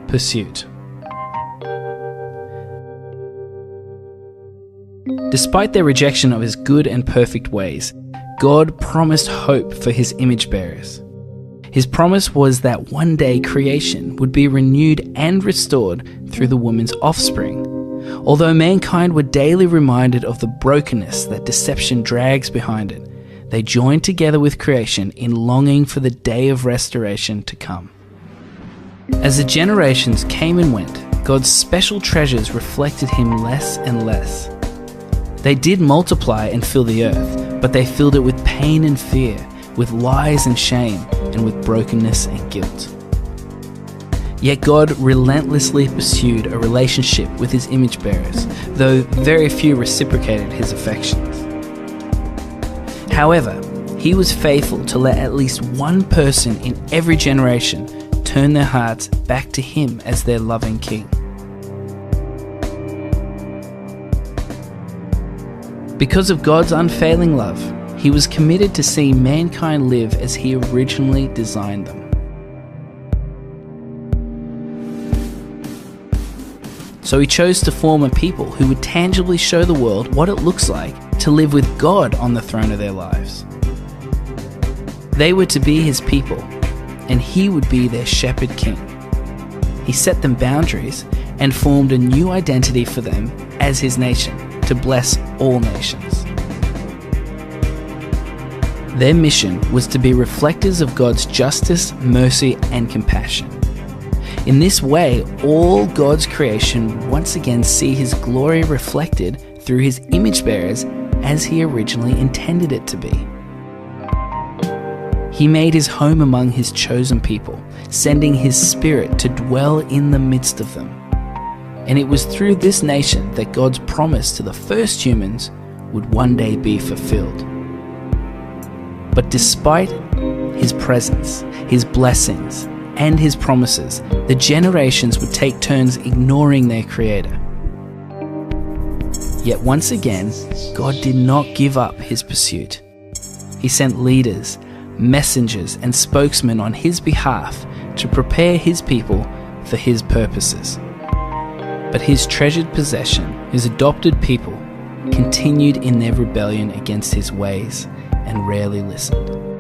Pursuit. Despite their rejection of his good and perfect ways, God promised hope for his image bearers. His promise was that one day creation would be renewed and restored through the woman's offspring. Although mankind were daily reminded of the brokenness that deception drags behind it, they joined together with creation in longing for the day of restoration to come. As the generations came and went, God's special treasures reflected him less and less. They did multiply and fill the earth, but they filled it with pain and fear, with lies and shame, and with brokenness and guilt. Yet God relentlessly pursued a relationship with his image bearers, though very few reciprocated his affections. However, he was faithful to let at least one person in every generation turn their hearts back to him as their loving king. Because of God's unfailing love, he was committed to see mankind live as he originally designed them. So he chose to form a people who would tangibly show the world what it looks like to live with God on the throne of their lives. They were to be his people, and he would be their shepherd king. He set them boundaries and formed a new identity for them as his nation, to bless all nations. Their mission was to be reflectors of God's justice, mercy, and compassion. In this way, all God's creation once again see his glory reflected through his image bearers as he originally intended it to be. He made his home among his chosen people, sending his Spirit to dwell in the midst of them. And it was through this nation that God's promise to the first humans would one day be fulfilled. But despite his presence, his blessings, and his promises, the generations would take turns ignoring their Creator. Yet once again, God did not give up his pursuit. He sent leaders, messengers, and spokesmen on his behalf to prepare his people for his purposes. But his treasured possession, his adopted people, continued in their rebellion against his ways and rarely listened.